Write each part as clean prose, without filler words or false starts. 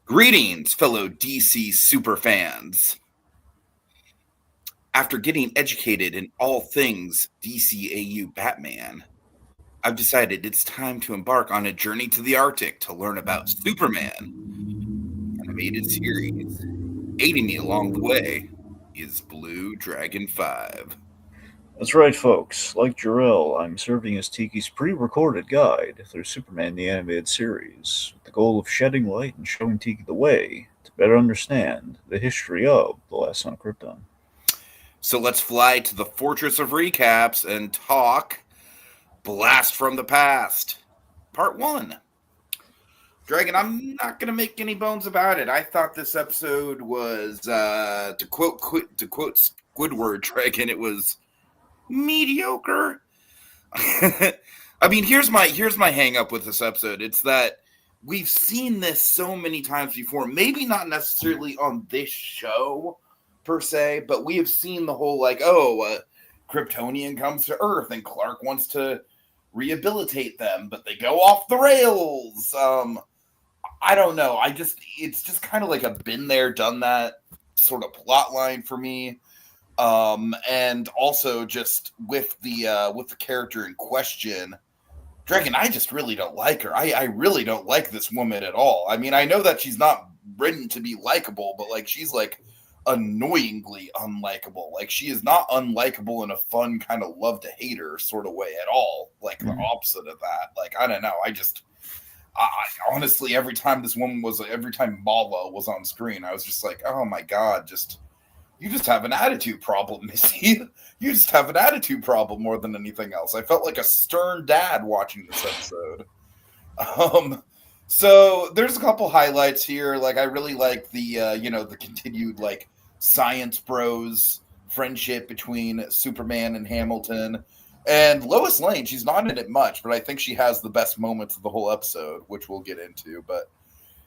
Greetings, fellow DC superfans. After getting educated in all things DCAU Batman, I've decided it's time to embark on a journey to the Arctic to learn about Superman, animated series. Aiding me along the way is Bluedragonfive. That's right, folks. Like Jarrell, I'm serving as Tiki's pre-recorded guide through Superman the Animated Series, with the goal of shedding light and showing Tiki the way to better understand the history of The Last Son of Krypton. So let's fly to the Fortress of Recaps and talk Blast from the Past, Part 1. Dragon, I'm not going to make any bones about it. I thought this episode was, to quote Squidward, Dragon, it was mediocre. I mean, here's my hang up with this episode. It's that we've seen this so many times before. Maybe not necessarily on this show per se, but we have seen the whole Kryptonian comes to Earth and Clark wants to rehabilitate them, but they go off the rails. I don't know. It's just kind of like a been there, done that sort of plot line for me. And also just with the character in question, Dragon, I just really don't like her. I really don't like this woman at all. I mean, I know that she's not written to be likable, but like she's like annoyingly unlikable. Like she is not unlikable in a fun kind of love to hate her sort of way at all. Like the opposite of that. Like I don't know. I honestly, every time Mala was on screen, I was just like, oh my god, you just have an attitude problem, Missy. You just have an attitude problem more than anything else. I felt like a stern dad watching this episode. So there's a couple highlights here. Like I really like the continued like science bros friendship between Superman and Hamilton. And Lois Lane, she's not in it much, but I think she has the best moments of the whole episode, which we'll get into. But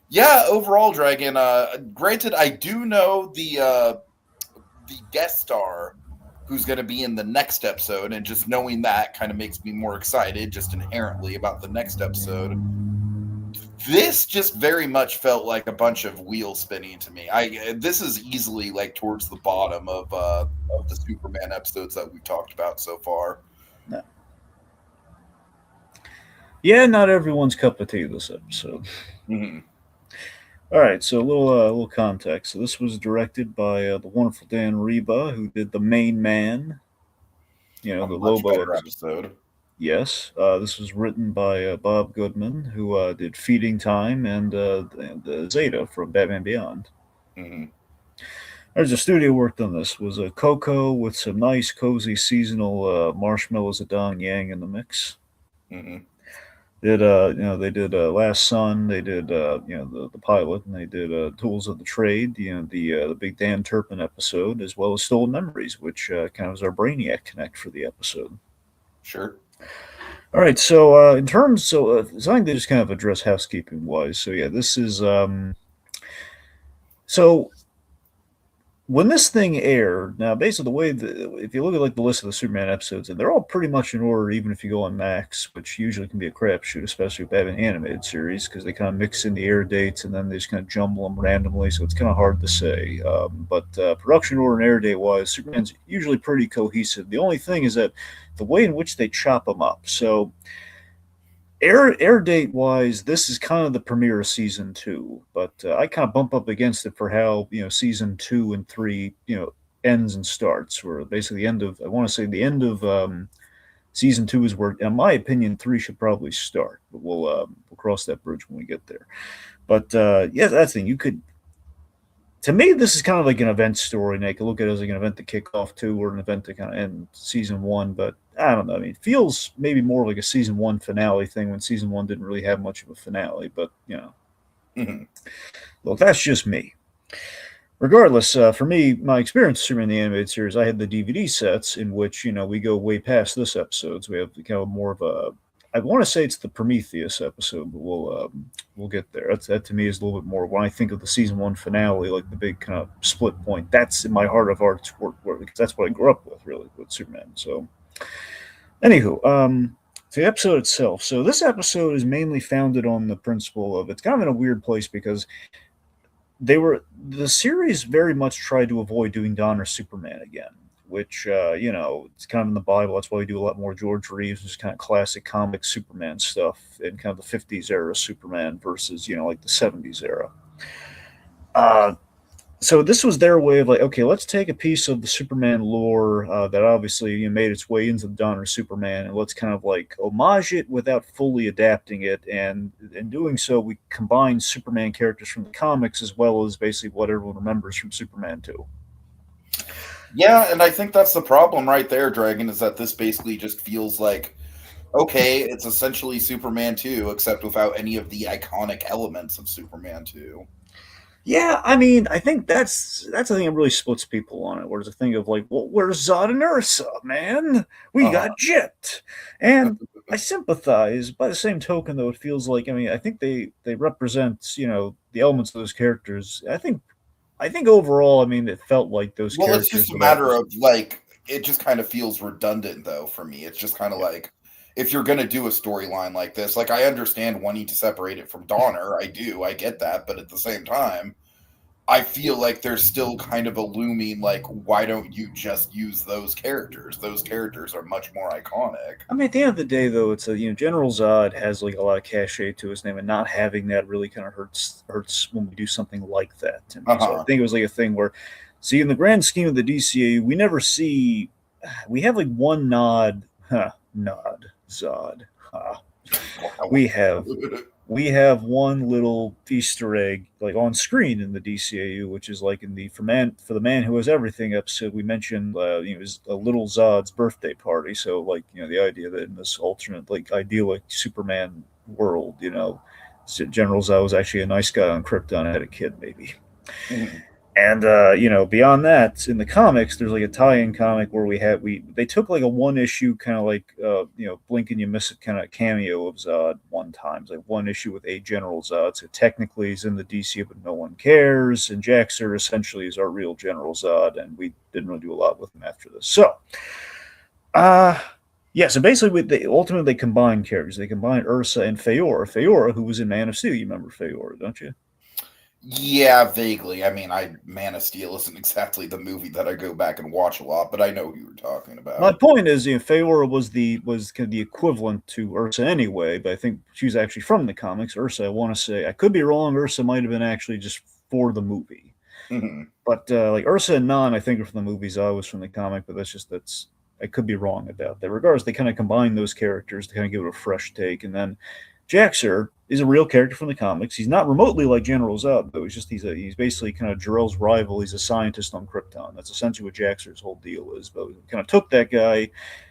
yeah, overall, Dragon, granted, I do know the guest star who's going to be in the next episode, and just knowing that kind of makes me more excited just inherently about the next episode. This just very much felt like a bunch of wheel spinning to me. This is easily like towards the bottom of the Superman episodes that we've talked about so far. No. Yeah, not everyone's cup of tea this episode. Mm-hmm. All right, so a little context. So this was directed by the wonderful Dan Reba, who did The Main Man, the Lobo episode. Yes, this was written by Bob Goodman, who did Feeding Time and the Zeta from Batman Beyond. Mm-hmm. There's a studio worked on this. Was a Cocoa with some nice, cozy seasonal marshmallows of Dong Yang in the mix. Mm-hmm. They did Last Son. They did the pilot, and they did Tools of the Trade. The big Dan Turpin episode, as well as Stolen Memories, which kind of was our Brainiac Connect for the episode. Sure. All right, so in terms, something to just kind of address housekeeping wise. So yeah, this is so when this thing aired. Now, basically, the way if you look at like the list of the Superman episodes, and they're all pretty much in order, even if you go on Max, which usually can be a crapshoot, especially with Batman animated series, because they kind of mix in the air dates and then they just kind of jumble them randomly, so it's kind of hard to say. But production order and air date wise, Superman's usually pretty cohesive. The only thing is that the way in which they chop them up. So air date wise, this is kind of the premiere of season 2, but I kind of bump up against it for how season 2 and 3 ends and starts. Where basically the end of the end of season 2 is where, in my opinion, 3 should probably start. But we'll cross that bridge when we get there. But yeah, that's the thing. You could. To me, this is kind of like an event story, and I could look at it as like an event to kick off 2 or an event to kind of end season 1. But I don't know. I mean, it feels maybe more like a season 1 finale thing when season 1 didn't really have much of a finale. But, Mm-hmm. Look, that's just me. Regardless, for me, my experience with Superman the Animated Series, I had the DVD sets in which, we go way past this episode. So we have kind of more of a, I want to say it's the Prometheus episode, but we'll get there. That to me is a little bit more when I think of the season 1 finale, like the big kind of split point. That's in my heart of hearts, because that's what I grew up with, really, with Superman. So, anywho, the episode itself. So this episode is mainly founded on the principle of, it's kind of in a weird place because the series very much tried to avoid doing Donner Superman again, which it's kind of in the Bible. That's why we do a lot more George Reeves, just kind of classic comic Superman stuff, and kind of the '50s era Superman versus like the '70s era. Uh, so this was their way of like, okay, let's take a piece of the Superman lore that obviously made its way into the Donner Superman, and let's kind of like homage it without fully adapting it. And in doing so, we combine Superman characters from the comics as well as basically what everyone remembers from Superman 2. Yeah, and I think that's the problem right there, Dragon, is that this basically just feels like, okay, it's essentially Superman 2, except without any of the iconic elements of Superman 2. Yeah, I mean, I think that's the thing that really splits people on it. Whereas the thing of like, well, where's Zod and Ursa, man? We Uh-huh. got gypped, and I sympathize. By the same token, though, it feels like I think they represent the elements of those characters. I think overall, it felt like those Well, it's characters just a without matter this. of like it just kind of feels redundant though for me. It's just kind of Yeah. like if you're going to do a storyline like this, like I understand wanting to separate it from Donner. I do. I get that, but at the same time, I feel like there's still kind of a looming like why don't you just use those characters? Those characters are much more iconic. At the end of the day, though, it's General Zod has like a lot of cachet to his name, and not having that really kind of hurts when we do something like that to me. So I Uh-huh. think it was like a thing where, see, in the grand scheme of the DCAU, we have like one nod Zod. Wow. We have we have one little Easter egg like on screen in the DCAU, which is like in the for the man who has everything episode. We mentioned it was a little Zod's birthday party. So like the idea that in this alternate like idyllic Superman world, General Zod was actually a nice guy on Krypton and had a kid maybe. Mhm. And beyond that, in the comics, there's like a tie-in comic where they took like a one issue kind of like blink and you miss it kind of cameo of Zod one time. It's like one issue with a General Zod. So technically he's in the DC, but no one cares. And Jaxer essentially is our real General Zod, and we didn't really do a lot with him after this. So, yeah. So basically, ultimately they combined characters. They combined Ursa and Feora. Feora, who was in Man of Steel. You remember Feora, don't you? Yeah, vaguely. I mean, Man of Steel isn't exactly the movie that I go back and watch a lot, but I know who you were talking My about. point is, Feora was kind of the equivalent to Ursa anyway, but I think she's actually from the comics. Ursa, I want to say, I could be wrong. Ursa might have been actually just for the movie, Mhm. but like Ursa and Nan, I think are from the movies. I was from the comic, but that's I could be wrong about that. Regardless, they kind of combine those characters to kind of give it a fresh take, and then Jaxer is a real character from the comics. He's not remotely like General Zod, though. He's basically kind of Jor-El's rival. He's a scientist on Krypton. That's essentially what Jaxer's whole deal is. But we kind of took that guy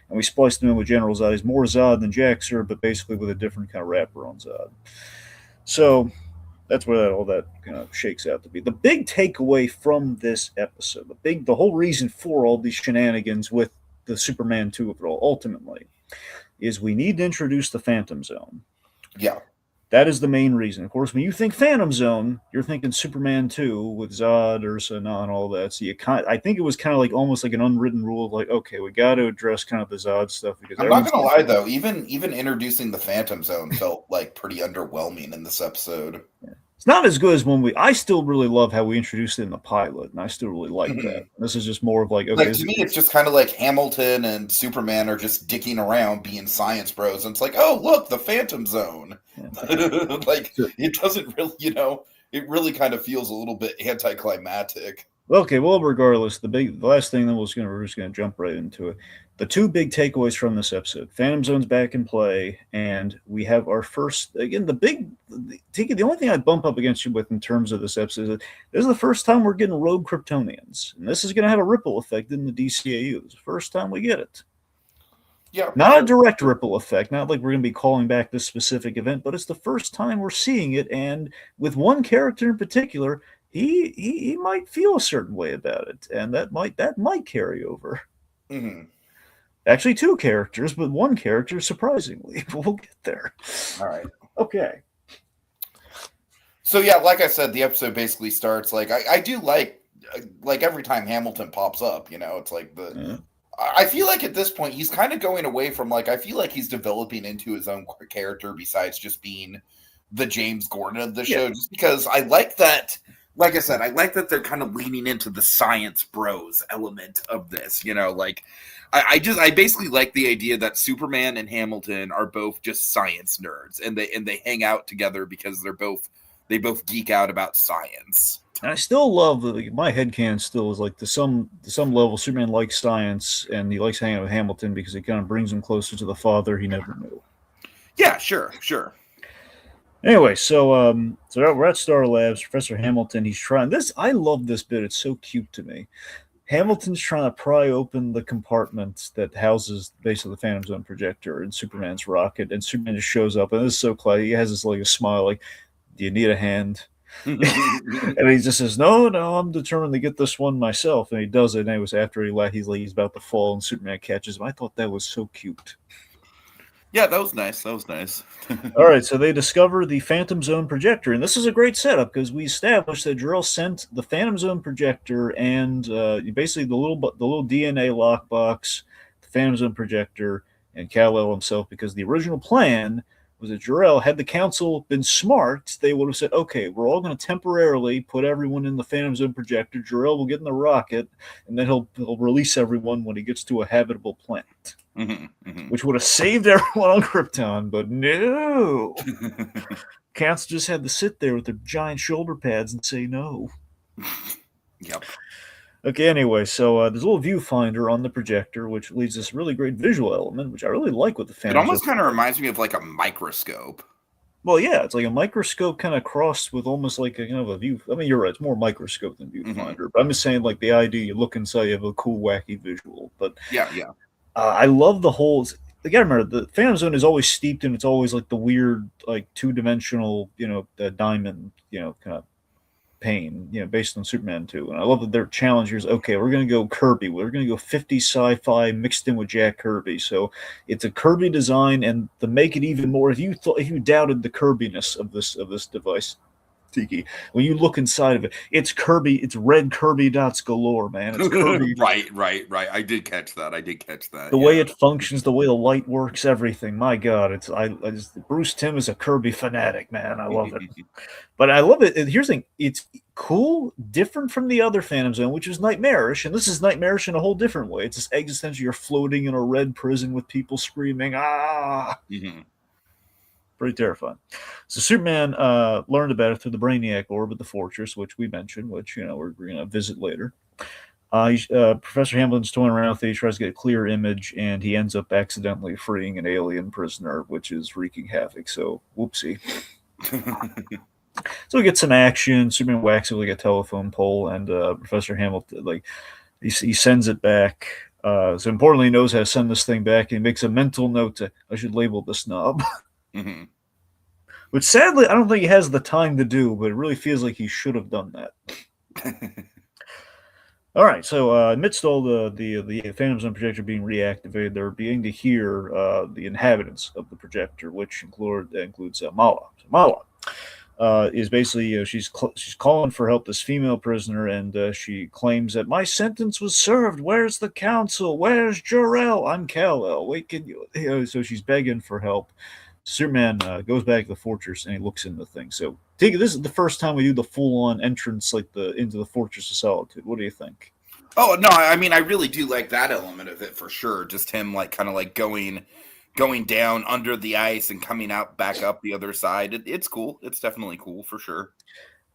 and we spliced him in with General Zod. He's more Zod than Jaxer, but basically with a different kind of wrapper on Zod. So that's where all that kind of shakes out to be. The big takeaway from this episode, the whole reason for all these shenanigans with the Superman 2 of it all, ultimately, is we need to introduce the Phantom Zone. Yeah. That is the main reason. Of course, when you think Phantom Zone, you're thinking Superman 2 with Zod, Ursa, and all that. So I think it was kind of like almost like an unwritten rule of like, okay, we got to address kind of the Zod stuff because I'm not everyone's gonna lie though, even introducing the Phantom Zone felt like pretty underwhelming in this episode. it's not as good as when I still really love how we introduced it in the pilot, and I still really like that. Mhm. This is just more of like, okay, Like to me, it's just kind of like Hamilton and Superman are just dicking around, being science bros, and it's like, oh look, the Phantom Zone. yeah. Like So, it doesn't really, it really kind of feels a little bit anticlimactic. okay, well, regardless, the last thing that we're just gonna jump right into it. The two big takeaways from this episode: Phantom Zone's back in play, and we have our first again. The only thing I'd bump up against you with in terms of this episode is that this is the first time we're getting rogue Kryptonians, and this is going to have a ripple effect in the DCAU. It's the first time we get it. Yeah, for Not a sure. direct ripple effect, not like we're going to be calling back this specific event, but it's the first time we're seeing it, and with one character in particular, he might feel a certain way about it, and that might carry over. Hmm. Actually, two characters, but one character surprisingly. We'll get there. All right. Okay. So yeah, like I said, the episode basically starts like I do like every time Hamilton pops up, it's like Yeah. I feel like at this point he's kind of going away from like I feel like he's developing into his own character besides just being the James Gordon of the Yeah. show, just because I like that like I said, I like that they're kind of leaning into the science bros element of this. Like I basically like the idea that Superman and Hamilton are both just science nerds, and they hang out together because they both geek out about science. And I still love my headcanon still is like to some level Superman likes science and he likes hanging out with Hamilton because it kind of brings him closer to the father he never knew. Yeah, sure. Anyway, so we're at Star Labs. Professor Hamilton, he's trying this. I love this bit. It's so cute to me. Hamilton's trying to pry open the compartment that houses basically the Phantom Zone projector in Superman's rocket, and Superman just shows up, and this is so classy. He has this like a smile, like, "Do you need a hand?" And he just says, "No, I'm determined to get this one myself." And he does it. And it was after he's about to fall, and Superman catches him. I thought that was so cute. Yeah, that was nice. All right, so they discover the Phantom Zone projector, and this is a great setup because we established that Jor-El sent the Phantom Zone projector and basically the little DNA lockbox, the Phantom Zone projector, and Kal-El himself. Because the original plan was that Jor-El, had the council been smart, they would have said, "Okay, we're all going to temporarily put everyone in the Phantom Zone projector. Jor-El will get in the rocket, and then he'll release everyone when he gets to a habitable planet." Which would have saved everyone on Krypton, but no. Council just had to sit there with their giant shoulder pads and say no. Yep. Okay, anyway, so there's a little viewfinder on the projector, which leads this really great visual element, which I really like with the Phantom. It almost kind of reminds me of like a microscope. Well, yeah, it's like a microscope kind of crossed with almost like a kind of a view. I mean, you're right; it's more microscope than viewfinder. But I'm just saying, like the idea, you look inside, you have a cool, wacky visual. But yeah. I love the whole. You gotta remember, the Phantom Zone is always steeped in. It's always like the weird, like two-dimensional, the diamond, kind of pain, based on Superman 2. And I love that their challenge here is, okay, we're gonna go Kirby. We're gonna go 50s sci-fi mixed in with Jack Kirby. So it's a Kirby design, and to make it even more, if you doubted the Kirbiness of this device, Tiki, when you look inside of it, it's Kirby. It's red Kirby dots galore, man. It's Kirby. Right. I did catch that. The way it functions, the way the light works, everything. My God, Bruce Timm is a Kirby fanatic, man. I love it. But I love it. Here's the thing: it's cool, different from the other Phantom Zone, which is nightmarish, and this is nightmarish in a whole different way. It's this existential. You're floating in a red prison with people screaming, "Ah!" Pretty terrifying. So Superman learned about it through the Brainiac orb at the fortress, which we mentioned, which we're going to visit later. Professor Hamilton's toying around with it. He tries to get a clear image, and he ends up accidentally freeing an alien prisoner, which is wreaking havoc. So, whoopsie. So we get some action. Superman whacks it with like a telephone pole, and Professor Hamilton, he sends it back. So importantly, he knows how to send this thing back, and he makes a mental note to, I should label this knob. Which sadly, I don't think he has the time to do, but it really feels like he should have done that. All right, so amidst all the Phantom Zone projector being reactivated, they're beginning to hear the inhabitants of the projector, which includes Mala. So Mala is basically she's calling for help, this female prisoner, and she claims that my sentence was served. Where's the council? Where's Jor-El? I'm Kal-El. Wait, can you? So she's begging for help. Superman goes back to the fortress and he looks into the thing. So, this is the first time we do the full-on entrance, into the Fortress of Solitude. What do you think? Oh no, I mean, I really do like that element of it for sure. Just him going down under the ice and coming out back up the other side. It's cool. It's definitely cool for sure.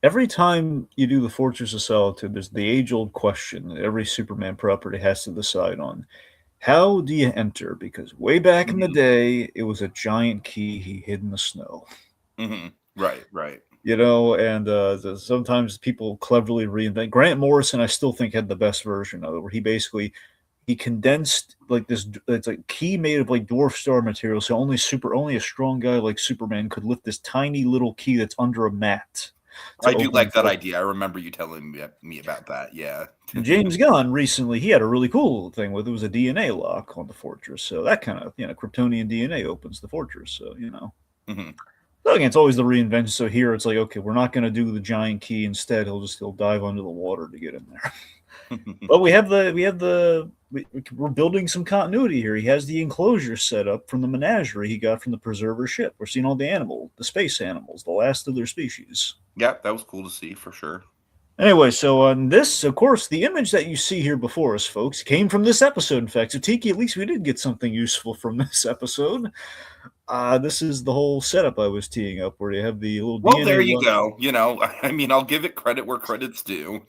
Every time you do the Fortress of Solitude, there's the age-old question that every Superman property has to decide on. How do you enter? Because way back in the day, it was a giant key he hid in the snow. Right. And sometimes people cleverly reinvent. Grant Morrison, I still think, had the best version of it, where he condensed this. It's a key made of like dwarf star material, so only a strong guy like Superman could lift this tiny little key that's under a mat. I do like that idea. I remember you telling me about that. Yeah. James Gunn recently, he had a really cool thing with it. Was a DNA lock on the fortress. So that kind of, Kryptonian DNA opens the fortress. So, So again, it's always the reinvention. So here it's like, okay, we're not going to do the giant key. Instead, he'll dive under the water to get in there. But we're building some continuity here. He has the enclosure set up from the menagerie he got from the Preserver ship. We're seeing all the space animals, the last of their species. Yeah, that was cool to see for sure. Anyway, so on this, of course, the image that you see here before us, folks, came from this episode. In fact, so Tiki, at least we did get something useful from this episode. This is the whole setup I was teeing up, where you have the little Well, there DNA you run. go. I mean, I'll give it credit where credit's due.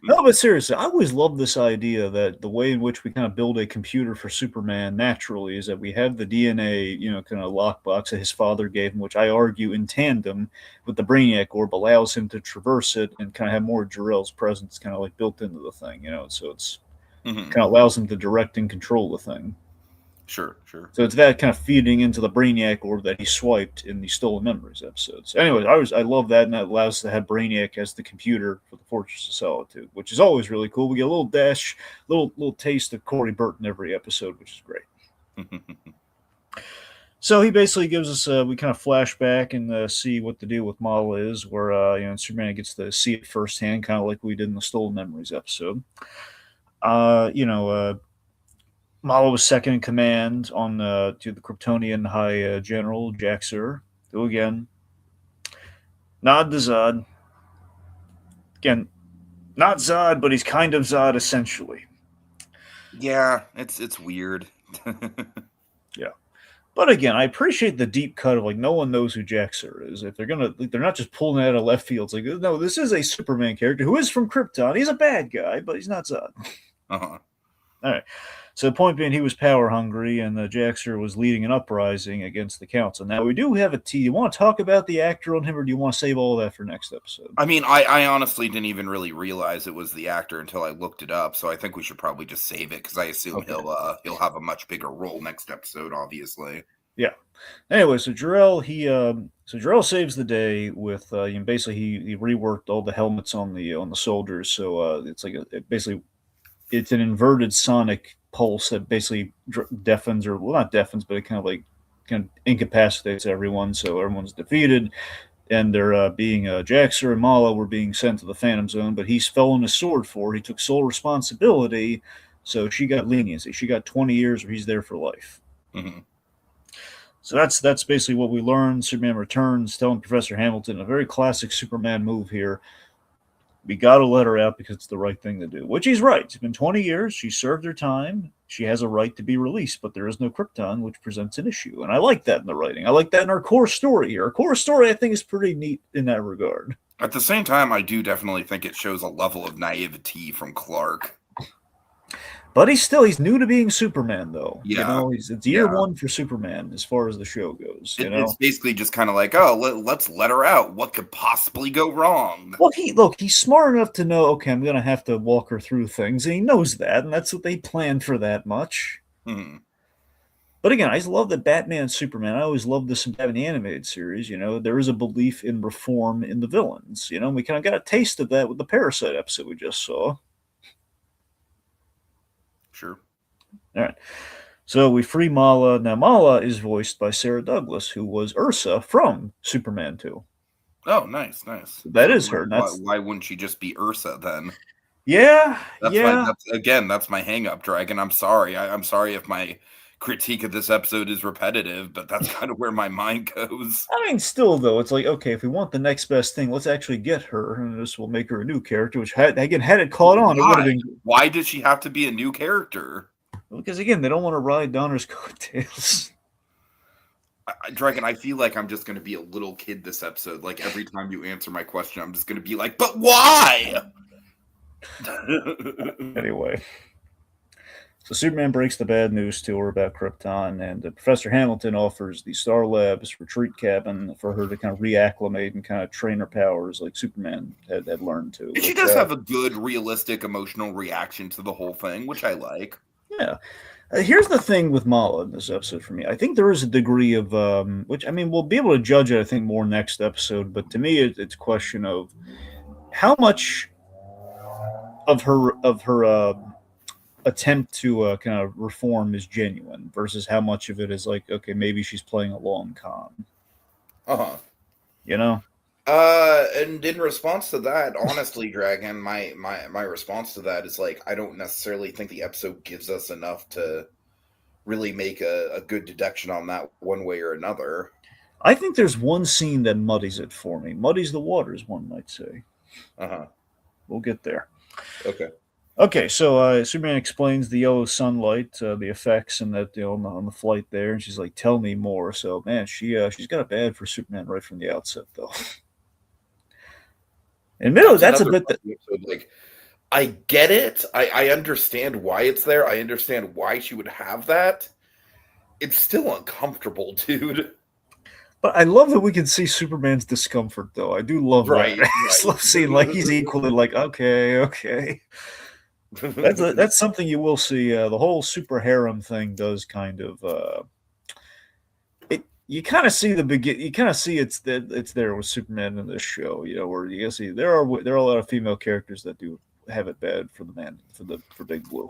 No, but seriously, I always love this idea that the way in which we kind of build a computer for Superman naturally is that we have the DNA, kind of lockbox that his father gave him, which I argue in tandem with the Brainiac orb allows him to traverse it and kind of have more Jor-El's presence kind of like built into the thing, so it's Mhm. kind of allows him to direct and control the thing. Sure, sure. So it's that kind of feeding into the Brainiac orb that he swiped in the Stolen Memories episodes. Anyways, I love that, and that allows us to have Brainiac as the computer for the Fortress of Solitude, which is always really cool. We get a little little taste of Corey Burton every episode, which is great. So he basically gives us we kind of flash back and see what the deal with Mala is, where Superman gets to see it firsthand, kind of like we did in the Stolen Memories episode. Mala was second in command on to the Kryptonian High General Jack Sur, who again nod to Zod. Again, not Zod, but he's kind of Zod essentially. Yeah, it's weird. Yeah. But again, I appreciate the deep cut of like no one knows who Jack Sur is. If they're not just pulling it out of left field. It's like, no, this is a Superman character who is from Krypton. He's a bad guy, but he's not Zod. Uh-huh. All right. So the point being, he was power hungry, and Jack Sur was leading an uprising against the council. Now we do have a T. You want to talk about the actor on him, or do you want to save all that for next episode? I mean, I honestly didn't even really realize it was the actor until I looked it up. So I think we should probably just save it because I assume he'll have a much bigger role next episode. Obviously. Yeah. Anyway, so Jor-El Jor-El saves the day with basically he reworked all the helmets on the soldiers, so it's like basically it's an inverted sonic pulse that basically deafens, or well, not deafens, but it kind of incapacitates everyone, so everyone's defeated, and they're being Jack Sur and Mala were being sent to the Phantom Zone, but he's fell on his sword for it. He took sole responsibility, so she got leniency. She got 20 years, where he's there for life. Mm-hmm. So that's basically what we learned. Superman returns, telling Professor Hamilton, a very classic Superman move here. We got to let her out because it's the right thing to do, which he's right. It's been 20 years. She served her time. She has a right to be released, but there is no Krypton, which presents an issue. And I like that in the writing. I like that in our core story here. Our core story, I think, is pretty neat in that regard. At the same time, I do definitely think it shows a level of naivety from Clark. But he's new to being Superman, though. Yeah. It's year one for Superman as far as the show goes. It's basically just kind of like, oh, let's let her out. What could possibly go wrong? Well, he's smart enough to know, okay, I'm going to have to walk her through things, and he knows that, and that's what they planned for that much. Hmm. But again, I love that Batman and Superman. I always loved this in Batman the Animated Series. There is a belief in reform in the villains. We kind of got a taste of that with the Parasite episode we just saw. Sure. All right. So we free Mala. Now, Mala is voiced by Sarah Douglas, who was Ursa from Superman 2. Oh, nice. That is her. Why wouldn't she just be Ursa then? Yeah, that's my hang-up, Dragon. I'm sorry. I'm sorry if my critique of this episode is repetitive, but that's kind of where my mind goes. I mean, still, though, it's like, okay, if we want the next best thing, let's actually get her, and this will make her a new character, which, had it caught on, it would have been... Why did she have to be a new character? Because, again, they don't want to ride Donner's coattails. Dragon, I feel like I'm just going to be a little kid this episode. Like, every time you answer my question, I'm just going to be like, but why? Anyway. So Superman breaks the bad news to her about Krypton, and Professor Hamilton offers the Star Labs retreat cabin for her to kind of reacclimate and kind of train her powers like Superman had learned to. She does have a good, realistic, emotional reaction to the whole thing, which I like. Yeah. Here's the thing with Mala in this episode for me. I think there is a degree of, which, I mean, we'll be able to judge it, I think, more next episode, but to me, it's a question of how much of her attempt to kind of reform is genuine versus how much of it is like, okay, maybe she's playing a long con. And in response to that, honestly, Dragon, my response to that is like, I don't necessarily think the episode gives us enough to really make a good deduction on that one way or another. I think there's one scene that muddies it for me. Muddies the waters, one might say. we'll get there. Okay. Okay, so Superman explains the yellow sunlight, the effects, and that on the flight there, and she's like, "Tell me more." So, man, she's got it bad for Superman right from the outset, though. Admittedly, That's that's a another bit part that of the episode. Like, I get it. I understand why it's there. I understand why she would have that. It's still uncomfortable, dude. But I love that we can see Superman's discomfort, though. I do love that. Right, I just love seeing like he's equally like, okay, okay. right. That's something you will see. The whole super harem thing does kind of it. You kind of see the begin. You kind of see it's there with Superman in this show. Where you see there are a lot of female characters that do have it bad for the man for Big Blue.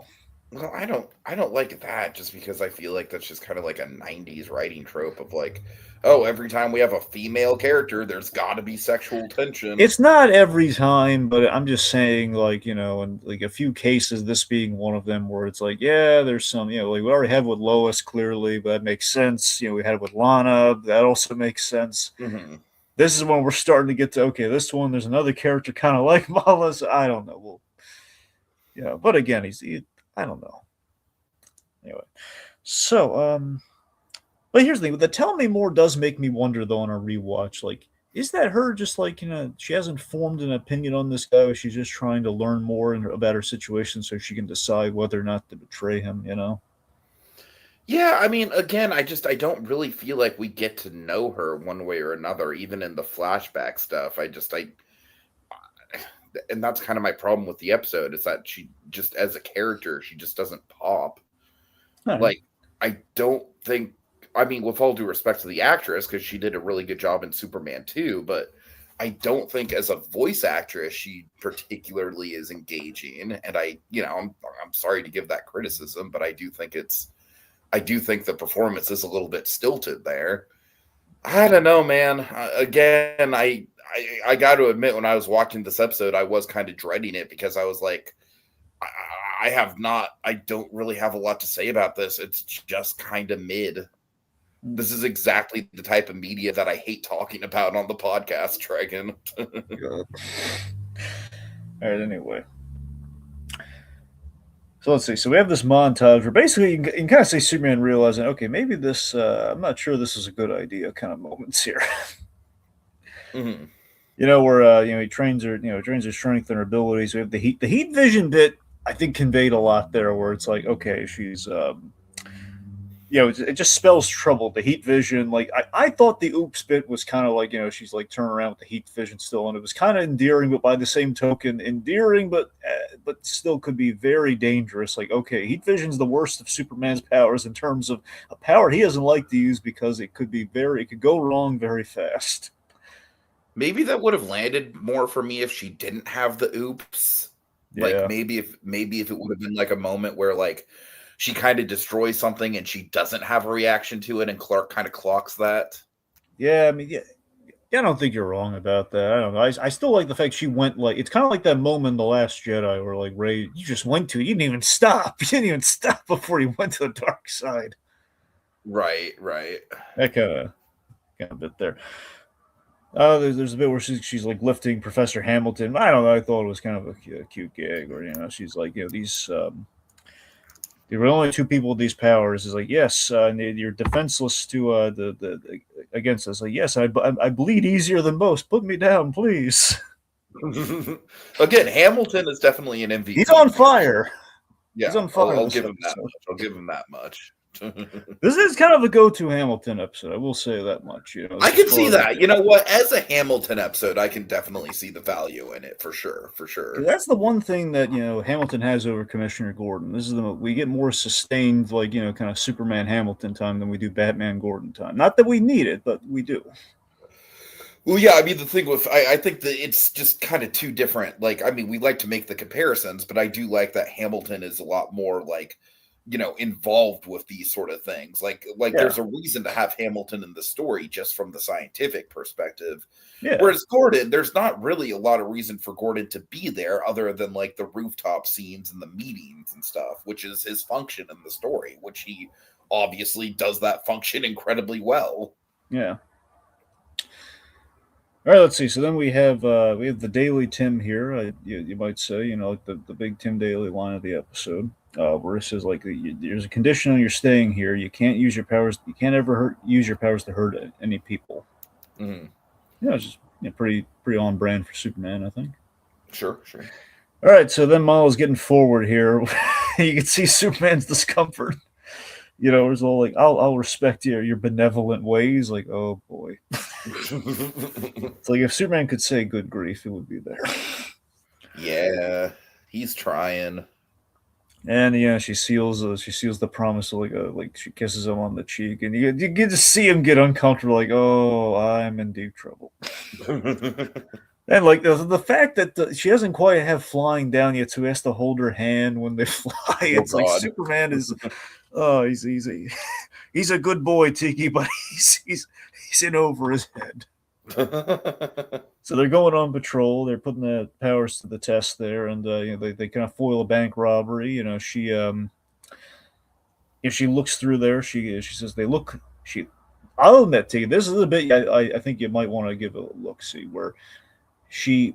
Well, I don't like that just because I feel like that's just kind of like a 90s writing trope of like, oh, every time we have a female character, there's got to be sexual tension. It's not every time, but I'm just saying, like, in like a few cases, this being one of them, where it's like, yeah, there's some, like we already have with Lois clearly, but that makes sense. We had it with Lana, that also makes sense. Mm-hmm. This is when we're starting to get to, okay, this one, there's another character kind of like Mala, so I don't know. Well, but again, I don't know. Anyway, so, but here's the thing: the "Tell Me More" does make me wonder, though, on a rewatch. Like, is that her just like she hasn't formed an opinion on this guy, but she's just trying to learn more about her situation so she can decide whether or not to betray him? Yeah, I mean, again, I don't really feel like we get to know her one way or another, even in the flashback stuff. And that's kind of my problem with the episode is that she just, as a character, she just doesn't pop. Right. Like, I don't think, I mean, with all due respect to the actress, because she did a really good job in Superman 2, but I don't think as a voice actress she particularly is engaging. And I'm sorry to give that criticism, but I do think the performance is a little bit stilted there. I don't know, man. Again, I got to admit, when I was watching this episode, I was kind of dreading it because I was like, I don't really have a lot to say about this. It's just kind of mid. This is exactly the type of media that I hate talking about on the podcast, Dragon. All right, anyway. So let's see. So we have this montage where basically you can kind of see Superman realizing, okay, maybe this, I'm not sure this is a good idea kind of moments here. Mm-hmm. Where he trains her strength and her abilities. We have the heat vision bit. I think conveyed a lot there, where it's like, okay, she's it just spells trouble. The heat vision, like I thought the oops bit was kind of like, she's like turning around with the heat vision still, and it was kind of endearing, but by the same token, endearing, but still could be very dangerous. Like, okay, heat vision's the worst of Superman's powers in terms of a power he doesn't like to use because it could go wrong very fast. Maybe that would have landed more for me if she didn't have the oops. Yeah. Like maybe if it would have been like a moment where like she kind of destroys something and she doesn't have a reaction to it, and Clark kind of clocks that. Yeah, I mean, yeah, I don't think you're wrong about that. I don't know. I still like the fact she went like, it's kind of like that moment in The Last Jedi where like Rey, you just went to it. You didn't even stop. You didn't even stop before you went to the dark side. Right. That kind of bit there. There's a bit where she's like lifting Professor Hamilton. I don't know. I thought it was kind of a cute gag, where she's like, these there were only two people with these powers. Is like, yes, you're defenseless to the against us. Like, yes, I bleed easier than most. Put me down, please. Again, Hamilton is definitely an MVP. He's on fire. Yeah, he's on fire. I'll give him that much. I'll give him that much. This is kind of a go-to Hamilton episode. I will say that much. I can see that. You know what? As a Hamilton episode, I can definitely see the value in it for sure. That's the one thing that Hamilton has over Commissioner Gordon. We get more sustained, like kind of Superman Hamilton time than we do Batman Gordon time. Not that we need it, but we do. Well, yeah, I mean, the thing with, I think that it's just kind of two different, like, I mean, we like to make the comparisons, but I do like that Hamilton is a lot more, like, involved with these sort of things. Like There's a reason to have Hamilton in the story just from the scientific perspective. Yeah. Whereas Gordon, there's not really a lot of reason for Gordon to be there other than, like, the rooftop scenes and the meetings and stuff, which is his function in the story, which he obviously does that function incredibly well. Yeah. All right, let's see. So then we have the Daily Tim here. You might say, like the big Tim Daily line of the episode, where it says like there's a condition on your staying here. You can't use your powers. You can't ever use your powers to hurt any people. Mm-hmm. It's just pretty on brand for Superman, I think. Sure, sure. All right, so then Miles getting forward here. You can see Superman's discomfort. It's all like, I'll respect your benevolent ways. Like, oh boy. It's like if Superman could say good grief, it would be there. Yeah, he's trying. And yeah, she seals the promise of like she kisses him on the cheek, and you get to see him get uncomfortable, like, oh, I'm in deep trouble. And like the fact that she doesn't quite have flying down yet, so he has to hold her hand when they fly. It's like Superman is, oh, he's a good boy, Tiki, but he's in over his head. So they're going on patrol. They're putting the powers to the test there, and they kind of foil a bank robbery. If she looks through there, she says they look. I'll admit to you, this is a bit I think you might want to give a look see where she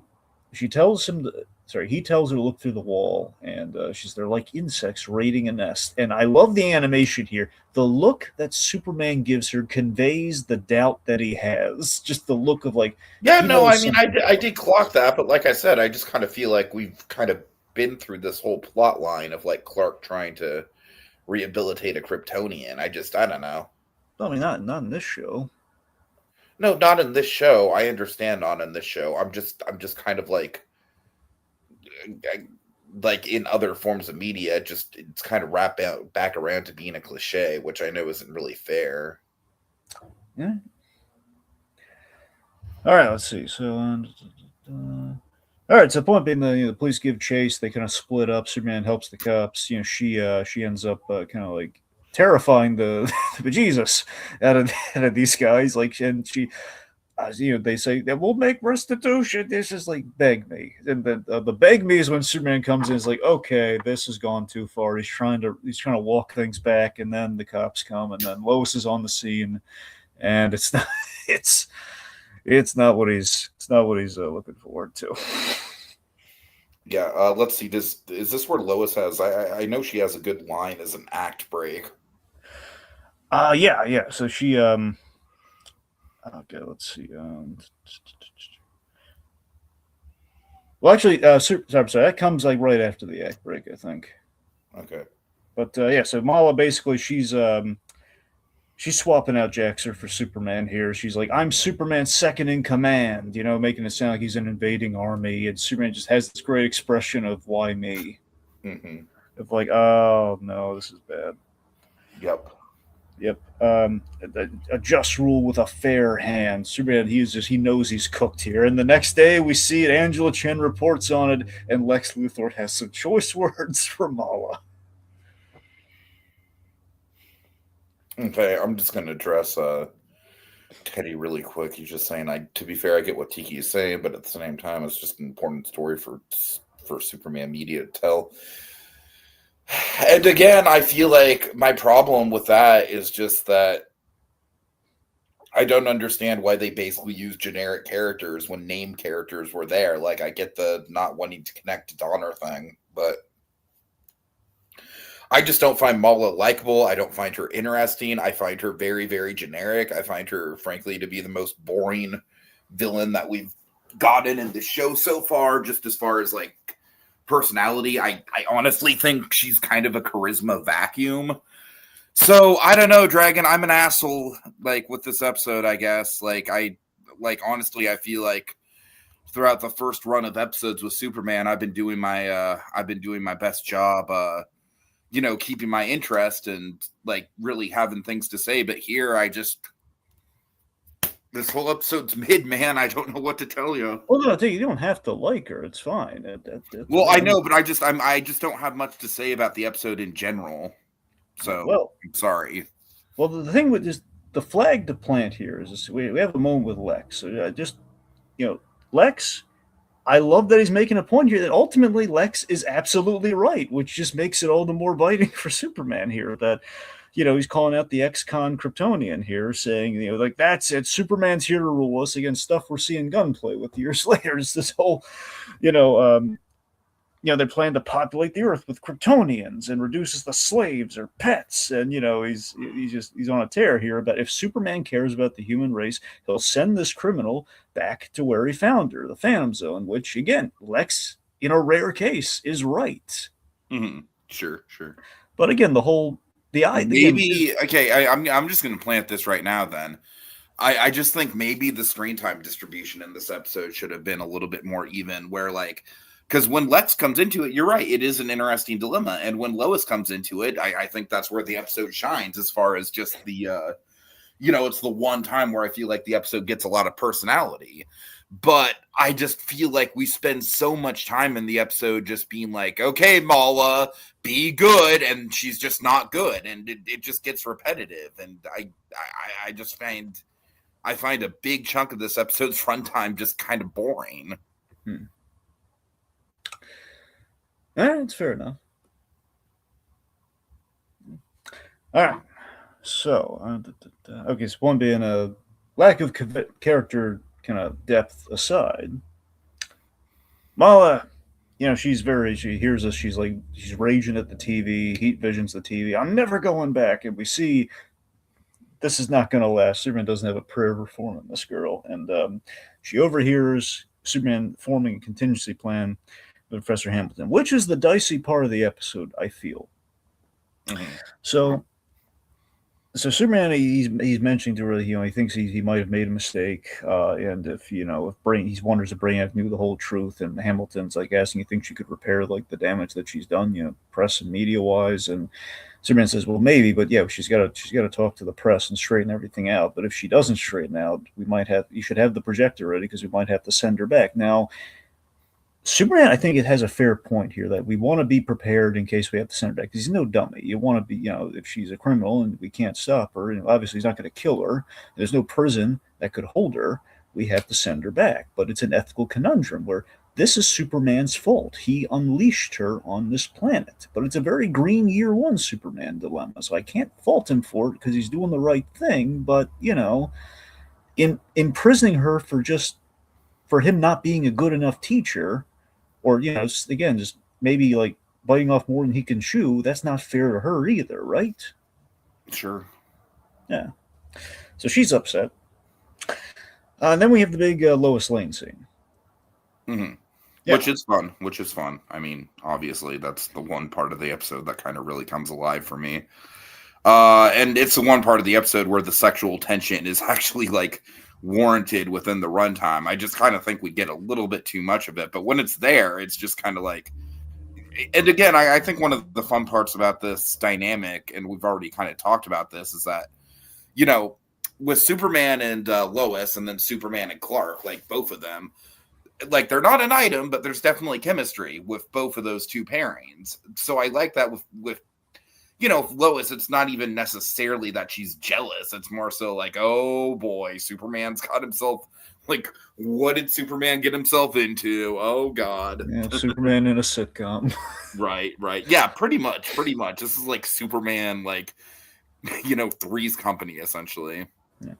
tells him he tells her to look through the wall, and they're like insects raiding a nest. And I love the animation here. The look that Superman gives her conveys the doubt that he has. Just the look of like, yeah, no, I mean, I did clock that, but like I said, I just kind of feel like we've kind of been through this whole plot line of like Clark trying to rehabilitate a Kryptonian. I don't know. I mean, not in this show. No, not in this show. I understand not in this show. I'm just kind of like in other forms of media, it's kind of wrapped back around to being a cliche, which I know isn't really fair. Yeah. All right, let's see. So, all right. So the point being, the police give chase. They kind of split up. Superman helps the cops. She ends up kind of like terrifying the bejesus out of these guys. Like, and she. They say that we'll make restitution. This is like beg me, and then the beg me is when Superman comes in. It's like, okay, this has gone too far. He's trying to walk things back, and then the cops come, and then Lois is on the scene, and it's not it's not what he's looking forward to. Yeah, let's see. Is this where Lois has? I know she has a good line as an act break. Yeah. So she Okay, let's see. Well, actually, sorry, that comes like right after the act break, I think. Okay. But yeah, so Mala basically she's swapping out Jaxer for Superman here. She's like, I'm Superman's second in command, making it sound like he's an invading army, and Superman just has this great expression of why me, of like, oh no, this is bad. Yep. A just rule with a fair hand. Superman, he knows he's cooked here. And the next day we see it. Angela Chen reports on it, and Lex Luthor has some choice words for Mala. Okay, I'm just going to address Teddy really quick. He's just saying, to be fair, I get what Tiki is saying, but at the same time, it's just an important story for Superman media to tell. And again, I feel like my problem with that is just that I don't understand why they basically use generic characters when named characters were there. Like, I get the not wanting to connect to Donner thing, but I just don't find Mala likable. I don't find her interesting. I find her very, very generic. I find her, frankly, to be the most boring villain that we've gotten in the show so far, just as far as, like, personality. I honestly think she's kind of a charisma vacuum. So I don't know, Dragon. I'm an asshole, like, with this episode, I guess. Honestly, I feel like throughout the first run of episodes with Superman, I've been doing my best job, keeping my interest and like really having things to say. But here, this whole episode's mid, man. I don't know what to tell you. Well, no, you don't have to like her. It's fine. I know, but I just don't have much to say about the episode in general. So, I'm sorry. Well, the thing with this, the flag to plant here is we have a moment with Lex. So Lex, I love that he's making a point here that ultimately Lex is absolutely right, which just makes it all the more biting for Superman here. That he's calling out the ex-con Kryptonian here, saying, like, that's it. Superman's here to rule us against stuff we're seeing gunplay with years later. It's this whole, you know, um, they plan to populate the Earth with Kryptonians and reduces the slaves or pets. And he's on a tear here. But if Superman cares about the human race, he'll send this criminal back to where he found her, the Phantom Zone. Which again, Lex, in a rare case, is right. Mm-hmm. Sure. But again, maybe okay. I'm just gonna plant this right now. Then I just think maybe the screen time distribution in this episode should have been a little bit more even. Where like. Because when Lex comes into it, you're right, it is an interesting dilemma. And when Lois comes into it, I think that's where the episode shines as far as just the, it's the one time where I feel like the episode gets a lot of personality. But I just feel like we spend so much time in the episode just being like, okay, Mala, be good. And she's just not good. And it just gets repetitive. And I just find a big chunk of this episode's runtime just kind of boring. It's fair enough. All right. So, okay, so one being a lack of character kind of depth aside, Mala, she hears us, she's raging at the TV, heat visions the TV. I'm never going back. And we see this is not going to last. Superman doesn't have a prayer of reform in this girl. And she overhears Superman forming a contingency plan with Professor Hamilton, which is the dicey part of the episode, I feel. Mm-hmm. So Superman, he's mentioning to her, he thinks he might have made a mistake, and if he wonders if Brainiac knew the whole truth, and Hamilton's like asking, you think she could repair like the damage that she's done, press and media wise, and Superman says, well, maybe, but yeah, she's got to talk to the press and straighten everything out. But if she doesn't straighten out, you should have the projector ready because we might have to send her back. Now, Superman, I think it has a fair point here that we want to be prepared in case we have to send her back because he's no dummy. You want to be, if she's a criminal and we can't stop her, and obviously he's not going to kill her. There's no prison that could hold her. We have to send her back. But it's an ethical conundrum where this is Superman's fault. He unleashed her on this planet. But it's a very Green Year One Superman dilemma. So I can't fault him for it because he's doing the right thing. But, in imprisoning her for him not being a good enough teacher, or, just maybe like biting off more than he can chew, that's not fair to her either, right? Sure. Yeah. So she's upset. And then we have the big Lois Lane scene. Mm-hmm. Yeah. Which is fun. I mean, obviously, that's the one part of the episode that kind of really comes alive for me. And it's the one part of the episode where the sexual tension is actually like warranted within the runtime. I just kind of think we get a little bit too much of it, but when it's there, it's just kind of like, and again, I think one of the fun parts about this dynamic, and we've already kind of talked about this, is that, with Superman and Lois, and then Superman and Clark, like both of them, like they're not an item, but there's definitely chemistry with both of those two pairings. So I like that with Lois, it's not even necessarily that she's jealous. It's more so like, oh boy, Superman's got himself, like, what did Superman get himself into? Oh God. Yeah, Superman in a sitcom. Right. Yeah, pretty much. This is like Superman, like, Three's Company, essentially. Yeah.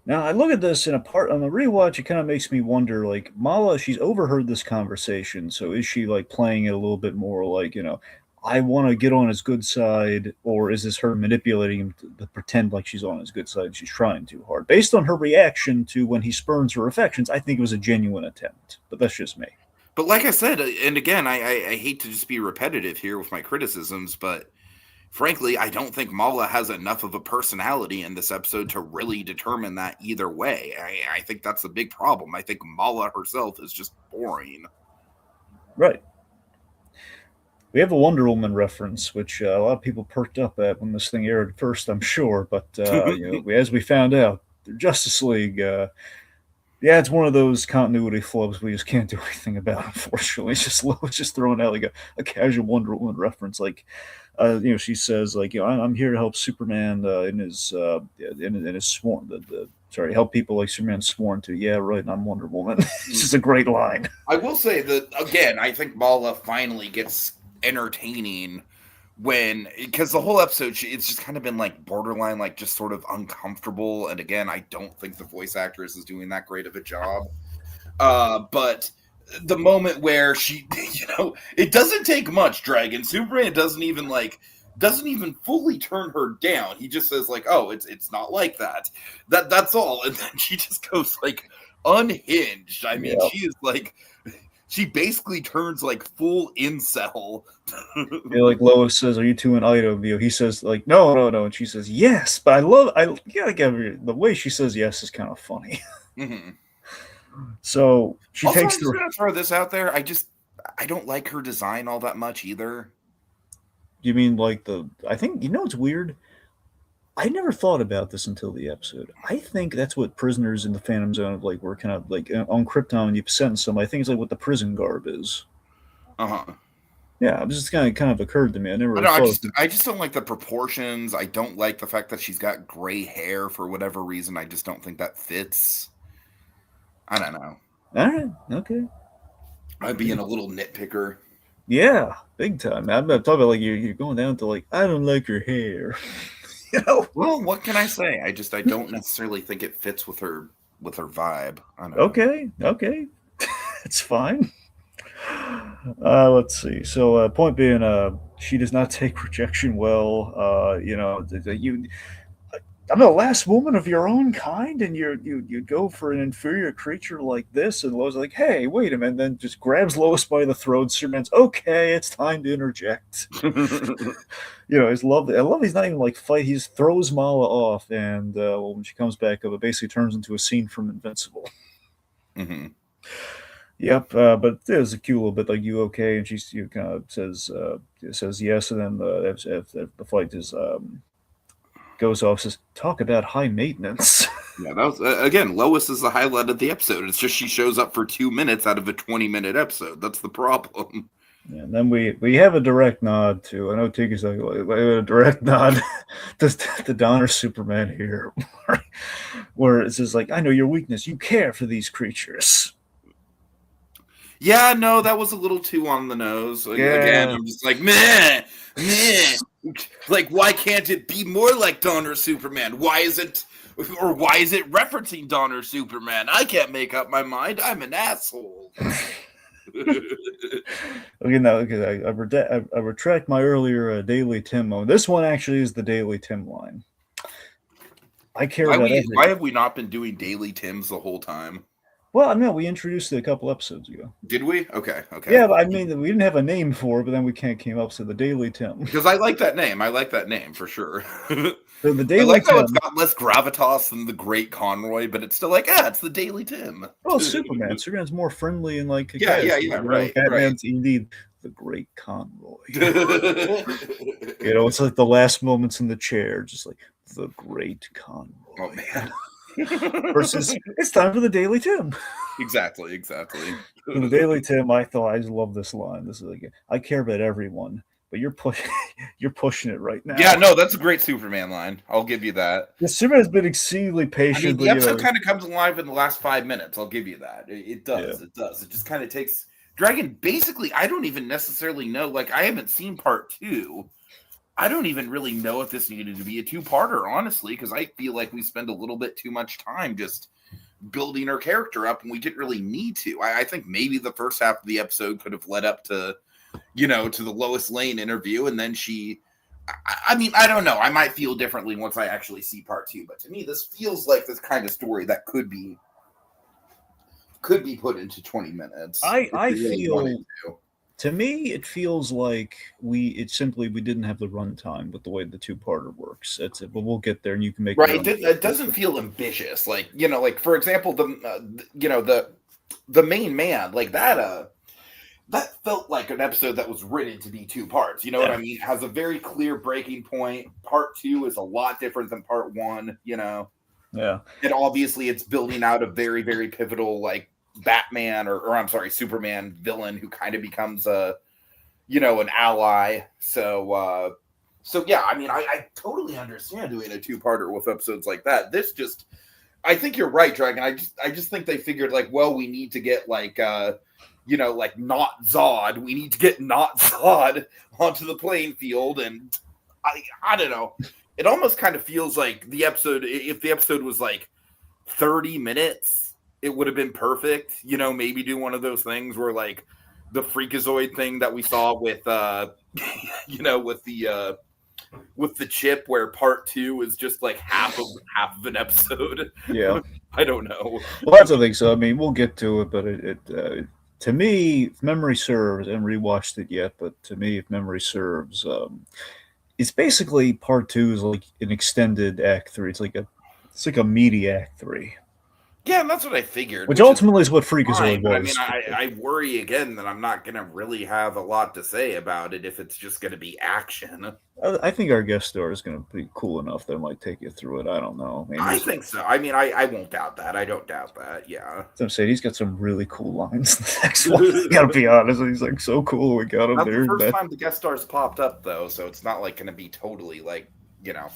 Now, I look at this on the rewatch, it kind of makes me wonder, like, Mala, she's overheard this conversation, so is she, like, playing it a little bit more like, I want to get on his good side, or is this her manipulating him to pretend like she's on his good side and she's trying too hard? Based on her reaction to when he spurns her affections, I think it was a genuine attempt, but that's just me. But like I said, and again, I hate to just be repetitive here with my criticisms, but frankly, I don't think Mala has enough of a personality in this episode to really determine that either way. I think that's the big problem. I think Mala herself is just boring. Right. We have a Wonder Woman reference, which a lot of people perked up at when this thing aired first, I'm sure. But as we found out, the Justice League, it's one of those continuity flubs we just can't do anything about, unfortunately. It's just throwing out like a casual Wonder Woman reference. Like, she says, like, I'm here to help Superman in his sworn, help people like Superman's sworn to. Yeah, right, and I'm Wonder Woman. It's just a great line. I will say that, again, I think Mala finally gets entertaining because the whole episode, it's just kind of been like borderline, like just sort of uncomfortable. And again, I don't think the voice actress is doing that great of a job. But the moment where she, it doesn't take much, Dragon. Superman doesn't even fully turn her down. He just says like, "Oh, it's not like that." That's all. And then she just goes like unhinged. I mean, she is like, she basically turns like full incel. Like Lois says, "Are you two an item?" He says like, "No," and she says, "Yes." But I gotta give her the way she says yes is kind of funny. Mm-hmm. So she also, takes I'm just gonna throw this out there. I don't like her design all that much either. You mean like I think it's weird. I never thought about this until the episode. I think that's what prisoners in the Phantom Zone like were kind of like on Krypton. You sentence them. I think it's like what the prison garb is. Yeah, it just kind of occurred to me. I never. I just don't like the proportions. I don't like the fact that she's got gray hair for whatever reason. I just don't think that fits. I don't know. All right. Okay. I'm being a little nitpicker. Yeah, big time. I'm talking about like you're going down to like I don't like your hair. Well, what can I say? I don't necessarily think it fits with her vibe. I don't know. Okay, it's fine. Let's see. So, point being, she does not take rejection well. I'm the last woman of your own kind, and you go for an inferior creature like this. And Lois is like, hey, wait a minute, and then just grabs Lois by the throat. Superman's okay. It's time to interject. It's lovely. I love he's not even like fight. He just throws Mala off, and when she comes back up, it basically turns into a scene from Invincible. Mm-hmm. Yep, but there's a cute little bit like you okay, and she kind of says yes, and then the fight is goes off, says talk about high maintenance. Yeah, that was again. Lois is the highlight of the episode. It's just she shows up for 2 minutes out of a 20-minute episode. That's the problem. Yeah, and then we have a direct nod to, I know Tiki's like a direct nod to Donner Superman here, where it says like, I know your weakness. You care for these creatures. Yeah, no, that was a little too on the nose. Again, I'm just like, meh. Like, why can't it be more like Donner Superman? Why is it referencing Donner Superman? I can't make up my mind. I'm an asshole. Okay, I retract my earlier Daily Tim moment. This one actually is the Daily Tim line. I care about everything. Why have we not been doing Daily Tims the whole time? Well, I mean, we introduced it a couple episodes ago. Did we? Okay. Yeah, but I mean, we didn't have a name for it, but then we came up with the Daily Tim. Because I like that name. I like that name for sure. So the Daily I like Tim, how it's got less gravitas than the Great Conroy, but it's still like, it's the Daily Tim. Oh, Superman. Superman's more friendly and like right. Batman's indeed the Great Conroy. It's like the last moments in the chair, just like the Great Conroy. Oh man. Versus, it's time for the Daily Tim. Exactly. In the Daily Tim, I just love this line. This is like, I care about everyone, but you're pushing it right now. Yeah, no, that's a great Superman line. I'll give you that. The Superman has been exceedingly patient. The episode kind of comes alive in the last 5 minutes. I'll give you that. It does. Yeah. It does. It just kind of takes Dragon. Basically, I don't even necessarily know. Like, I haven't seen part 2. I don't even really know if this needed to be a 2-parter, honestly, because I feel like we spend a little bit too much time just building her character up, and we didn't really need to. I think maybe the first half of the episode could have led up to, to the Lois Lane interview, and then I mean, I don't know. I might feel differently once I actually see part 2, but to me, this feels like this kind of story that could be put into 20 minutes. I feel. To me, it feels like we didn't have the runtime with the way the 2-parter works. That's it, but we'll get there, and you can make right. It doesn't feel ambitious, like like for example, the main man, like that. That felt like an episode that was written to be 2 parts. You know what I mean? It has a very clear breaking point. Part 2 is a lot different than part 1. Yeah, and obviously it's building out a very, very pivotal like Batman or I'm sorry, Superman villain who kind of becomes an ally. So yeah, I mean, I totally understand doing a 2-parter with episodes like that. This just I think you're right, Dragon. I just think they figured like, well, we need to get like like not Zod. We need to get not Zod onto the playing field, and I don't know. It almost kind of feels like the episode. If the episode was like 30 minutes, it would have been perfect. Maybe do one of those things where like the Freakazoid thing that we saw with with the chip, where part 2 is just like half of an episode. Yeah. I don't know. Well, that's the thing. So I mean, we'll get to it, but to me, if memory serves, I haven't rewatched it yet, but to me, if memory serves, it's basically part 2 is like an extended act 3. It's like a meaty act 3. Yeah, and that's what I figured. Which ultimately is what Freakazoid was. I mean, I worry again that I'm not going to really have a lot to say about it if it's just going to be action. I think our guest star is going to be cool enough that might take you through it. I don't know. I think so. I mean, I won't doubt that. I don't doubt that. Yeah. I'm saying he's got some really cool lines in the next one. I gotta be honest. He's like so cool. We got him not there. The first time the guest stars popped up, though, so it's not like going to be totally like Yeah,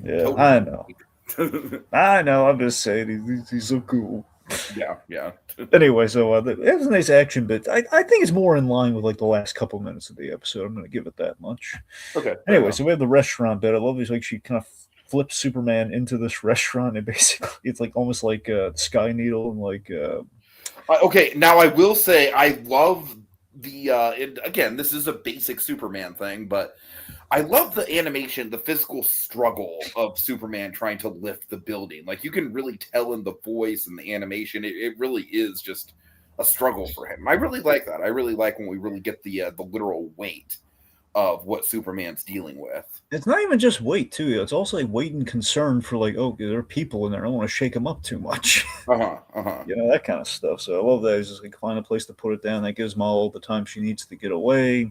totally. I know. I know. I'm just saying he's so cool. Yeah. Anyway, so it was a nice action bit. I think it's more in line with like the last couple minutes of the episode. I'm going to give it that much. Okay. Anyway, so we have the restaurant bit. I love this. Like she kind of flips Superman into this restaurant, and basically it's like almost like Sky Needle and like. Okay, now I will say I love the. Again, this is a basic Superman thing, but I love the animation, the physical struggle of Superman trying to lift the building. Like you can really tell in the voice and the animation, it really is just a struggle for him. I really like that. I really like when we really get the literal weight of what Superman's dealing with. It's not even just weight too. It's also like weight and concern for like, oh, there are people in there. I don't want to shake them up too much. That kind of stuff. So I love that. He's just like find a place to put it down. That gives Mall all the time she needs to get away.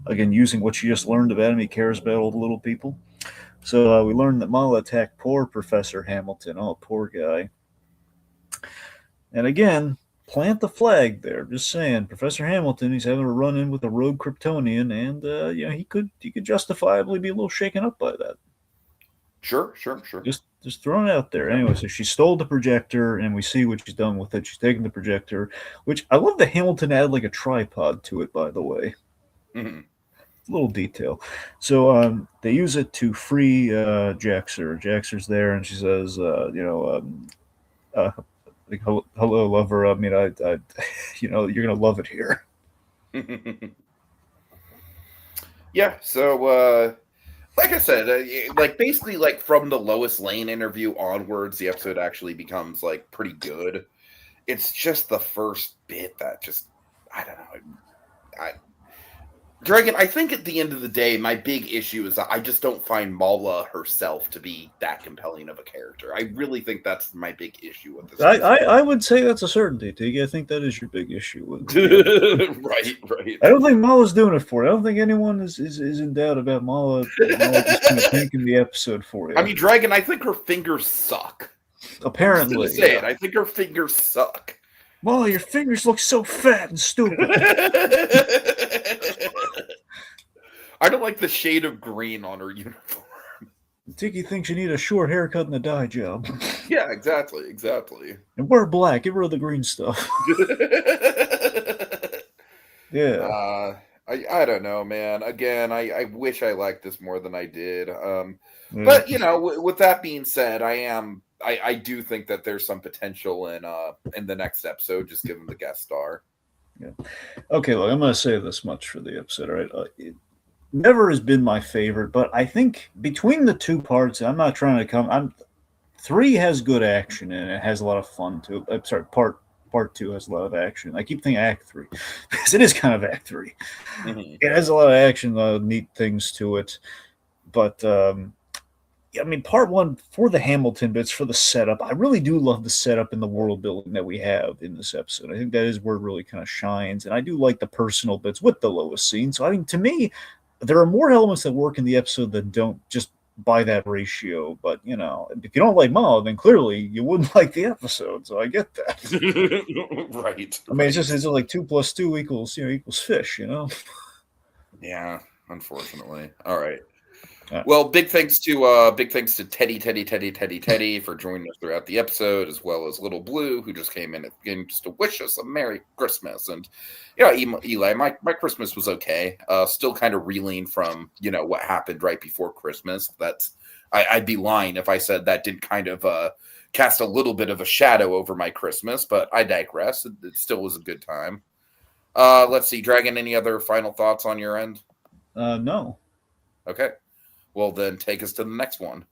Again, using what she just learned about him, he cares about all the little people. So we learned that Mala attacked poor Professor Hamilton. Oh, poor guy. And again, plant the flag there. Just saying, Professor Hamilton, he's having a run-in with a rogue Kryptonian, and he could justifiably be a little shaken up by that. Sure. Just throwing it out there. Anyway, so she stole the projector, and we see what she's done with it. She's taken the projector, which I love that Hamilton added like a tripod to it, by the way. Mm-hmm. Little detail. So they use it to free Jaxer. Jaxer's there, and she says, like, hello, lover. I mean, I you're gonna love it here. Yeah. So, like I said, like basically, like from the Lois Lane interview onwards, the episode actually becomes like pretty good. It's just the first bit that just I don't know. Dragon, I think at the end of the day, my big issue is that I just don't find Mala herself to be that compelling of a character. I really think that's my big issue with this. I would say that's a certainty, Tiki. I think that is your big issue with Right. I don't think Mala's doing it for you. I don't think anyone is in doubt about Mala just kind of tanking the episode for you. I mean, Dragon, I think her fingers suck. Apparently. I think her fingers suck. Mala, your fingers look so fat and stupid. I don't like the shade of green on her uniform. Tiki thinks you need a short haircut and a dye job. Yeah, exactly. And wear black. Get rid of the green stuff. Yeah. I don't know, man. Again, I wish I liked this more than I did. But with that being said, I do think that there's some potential in the next episode, just given the guest star. Yeah. Okay, look, I'm going to say this much for the episode, all right? It never has been my favorite, but I think between the two parts, I'm not trying to 3 has good action and it has a lot of fun too. I'm sorry, part 2 has a lot of action. I keep thinking Act 3 because it is kind of Act 3. Mm-hmm. It has a lot of action, a lot of neat things to it, but I mean, part 1 for the Hamilton bits, for the setup, I really do love the setup and the world building that we have in this episode. I think that is where it really kind of shines, and I do like the personal bits with the Lois scene. So I mean, to me, there are more elements that work in the episode that don't just by that ratio. But if you don't like Mala, then clearly you wouldn't like the episode. So I get that. Right. I mean, it's just like 2 + 2 equals fish. Yeah, unfortunately. All right. Well, big thanks to Teddy for joining us throughout the episode, as well as Little Blue, who just came in again just to wish us a Merry Christmas. And Eli, my Christmas was okay. Still kind of reeling from what happened right before Christmas. I'd be lying if I said that didn't kind of cast a little bit of a shadow over my Christmas, but I digress. It still was a good time. Let's see, Dragon. Any other final thoughts on your end? No. Okay. Well, then take us to the next one.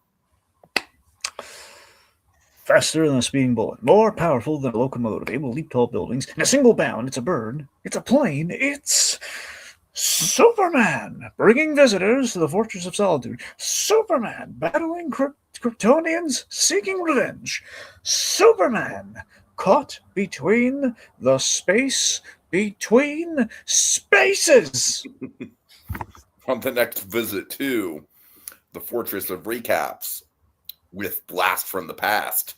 Faster than a speeding bullet, more powerful than a locomotive, able to leap tall buildings in a single bound. It's a bird. It's a plane. It's Superman, bringing visitors to the Fortress of Solitude. Superman, battling Kryptonians, seeking revenge. Superman, caught between the space between spaces. On the next visit to the Fortress of Recaps with Blast from the Past,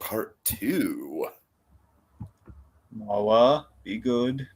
Part 2. Mala, be good.